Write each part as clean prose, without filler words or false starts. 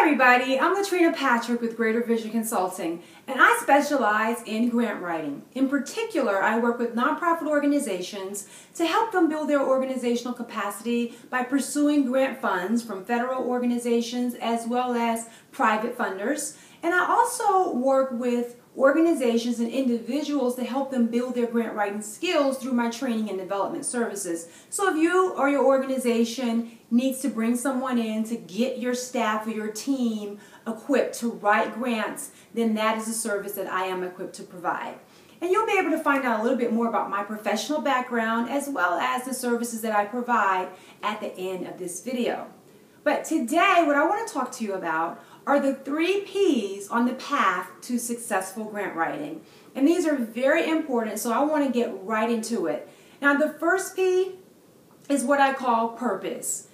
everybody, I'm Latrina Patrick with Greater Vision Consulting, and I specialize in grant writing. In particular, I work with nonprofit organizations to help them build their organizational capacity by pursuing grant funds from federal organizations as well as private funders. And I also work with organizations and individuals to help them build their grant writing skills through my training and development services. So if you or your organization needs to bring someone in to get your staff or your team equipped to write grants, then that is a service that I am equipped to provide. And you'll be able to find out a little bit more about my professional background as well as the services that I provide at the end of this video. But today, what I want to talk to you about are the 3 P's on the path to successful grant writing. And these are very important, so I want to get right into it. Now, the first P is what I call purpose.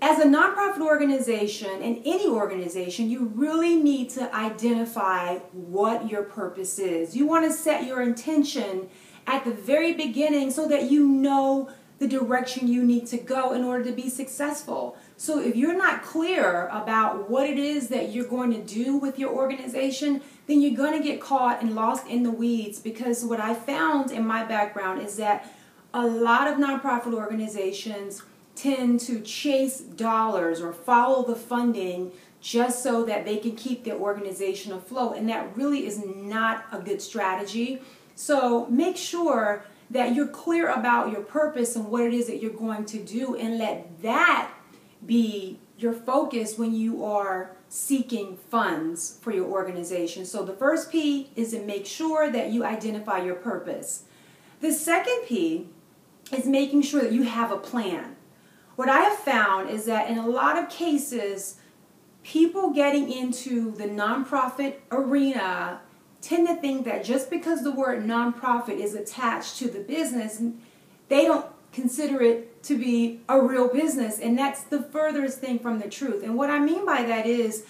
As a nonprofit organization, and any organization, you really need to identify what your purpose is. You want to set your intention at the very beginning so that you know the direction you need to go in order to be successful. So if you're not clear about what it is that you're going to do with your organization, then you're going to get caught and lost in the weeds, because what I found in my background is that a lot of nonprofit organizations tend to chase dollars or follow the funding just so that they can keep their organization afloat, and that really is not a good strategy. So make sure that you're clear about your purpose and what it is that you're going to do, and let that be your focus when you are seeking funds for your organization. So the first P is to make sure that you identify your purpose. The second P is making sure that you have a plan. What I have found is that in a lot of cases, people getting into the nonprofit arena tend to think that just because the word nonprofit is attached to the business, they don't consider it to be a real business, and that's the furthest thing from the truth. And what I mean by that is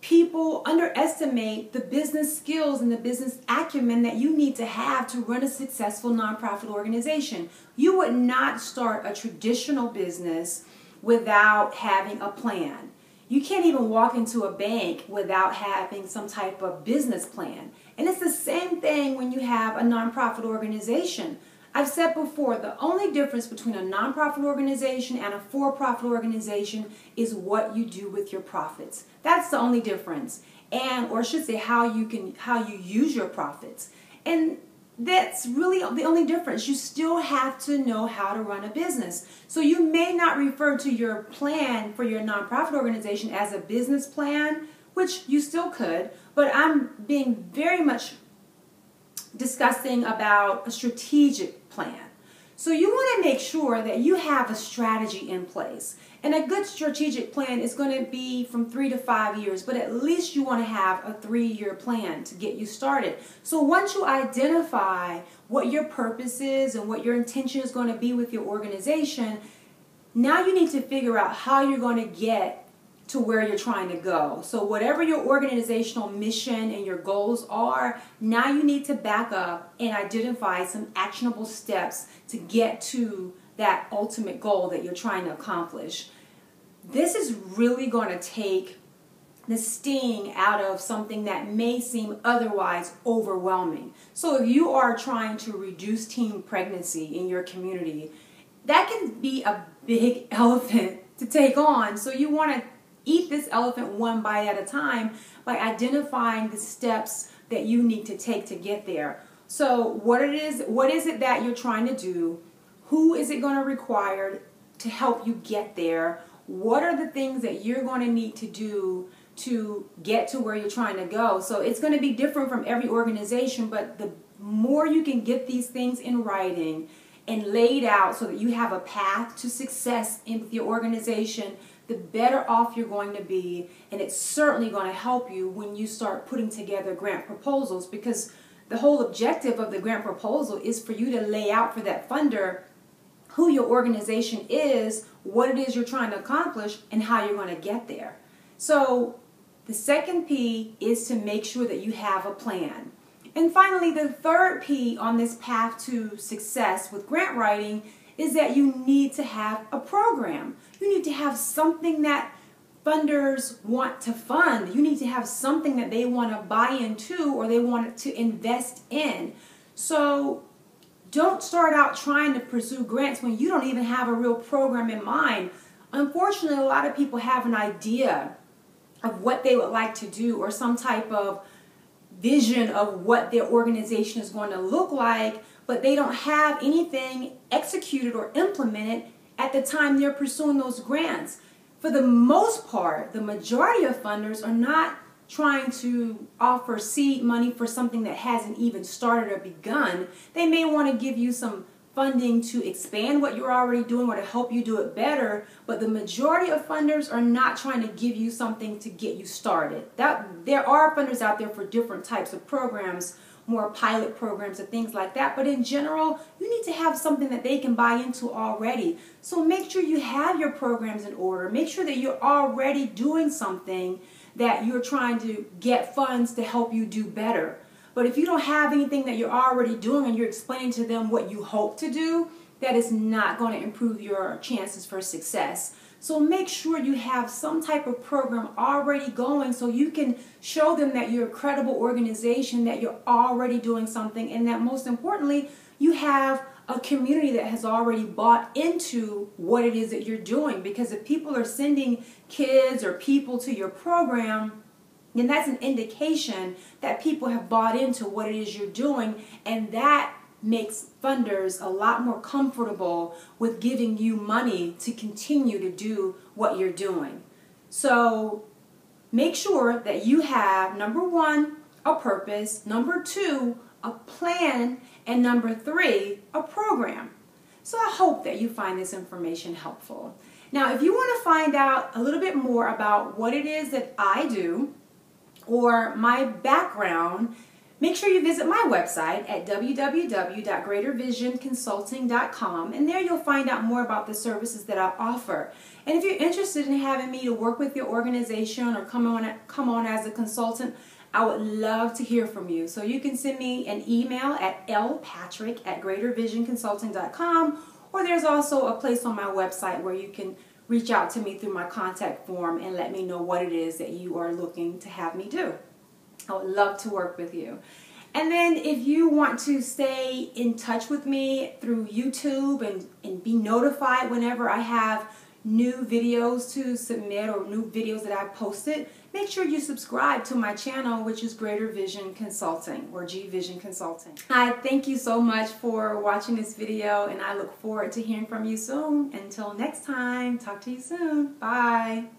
people underestimate the business skills and the business acumen that you need to have to run a successful nonprofit organization. You would not start a traditional business without having a plan. You can't even walk into a bank without having some type of business plan. And it's the same thing when you have a nonprofit organization. I've said before, the only difference between a nonprofit organization and a for-profit organization is what you do with your profits. That's the only difference. Or I should say how you use your profits. And that's really the only difference. You still have to know how to run a business. So you may not refer to your plan for your nonprofit organization as a business plan, which you still could, but I'm being very much discussing about a strategic plan. So you want to make sure that you have a strategy in place. And a good strategic plan is going to be from 3 to 5 years, but at least you want to have a 3-year plan to get you started. So once you identify what your purpose is and what your intention is going to be with your organization, now you need to figure out how you're going to get to where you're trying to go. So whatever your organizational mission and your goals are, now you need to back up and identify some actionable steps to get to that ultimate goal that you're trying to accomplish. This is really going to take the sting out of something that may seem otherwise overwhelming. So if you are trying to reduce teen pregnancy in your community, that can be a big elephant to take on. So you want to eat this elephant one bite at a time by identifying the steps that you need to take to get there. So what is it that you're trying to do? Who is it going to require to help you get there? What are the things that you're going to need to do to get to where you're trying to go? So it's going to be different from every organization, but the more you can get these things in writing and laid out so that you have a path to success in your organization, the better off you're going to be. And it's certainly going to help you when you start putting together grant proposals, because the whole objective of the grant proposal is for you to lay out for that funder who your organization is, what it is you're trying to accomplish, and how you're going to get there. So the second P is to make sure that you have a plan. And finally, the third P on this path to success with grant writing is that you need to have a program. You need to have something that funders want to fund, you need to have something that they want to buy into or they want to invest in. So don't start out trying to pursue grants when you don't even have a real program in mind. Unfortunately, a lot of people have an idea of what they would like to do or some type of vision of what their organization is going to look like, but they don't have anything executed or implemented at the time they're pursuing those grants. For the most part, the majority of funders are not trying to offer seed money for something that hasn't even started or begun. They may want to give you some funding to expand what you're already doing or to help you do it better, but the majority of funders are not trying to give you something to get you started. There are funders out there for different types of programs, more pilot programs and things like that, but in general, you need to have something that they can buy into already. So make sure you have your programs in order. Make sure that you're already doing something that you're trying to get funds to help you do better. But if you don't have anything that you're already doing and you're explaining to them what you hope to do, that is not going to improve your chances for success. So make sure you have some type of program already going so you can show them that you're a credible organization, that you're already doing something, and that most importantly, you have a community that has already bought into what it is that you're doing. Because if people are sending kids or people to your program, then that's an indication that people have bought into what it is you're doing, and that makes funders a lot more comfortable with giving you money to continue to do what you're doing. So make sure that you have, number one, a purpose, number two, a plan, and number three, a program. So I hope that you find this information helpful. Now, if you want to find out a little bit more about what it is that I do or my background, make sure you visit my website at www.greatervisionconsulting.com, and there you'll find out more about the services that I offer. And if you're interested in having me to work with your organization or come on as a consultant, I would love to hear from you. So you can send me an email at lpatrick@greatervisionconsulting.com, or there's also a place on my website where you can reach out to me through my contact form and let me know what it is that you are looking to have me do. I would love to work with you. And then if you want to stay in touch with me through YouTube and be notified whenever I have new videos to submit or new videos that I've posted, make sure you subscribe to my channel, which is Greater Vision Consulting, or G Vision Consulting. I thank you so much for watching this video, and I look forward to hearing from you soon. Until next time, talk to you soon. Bye.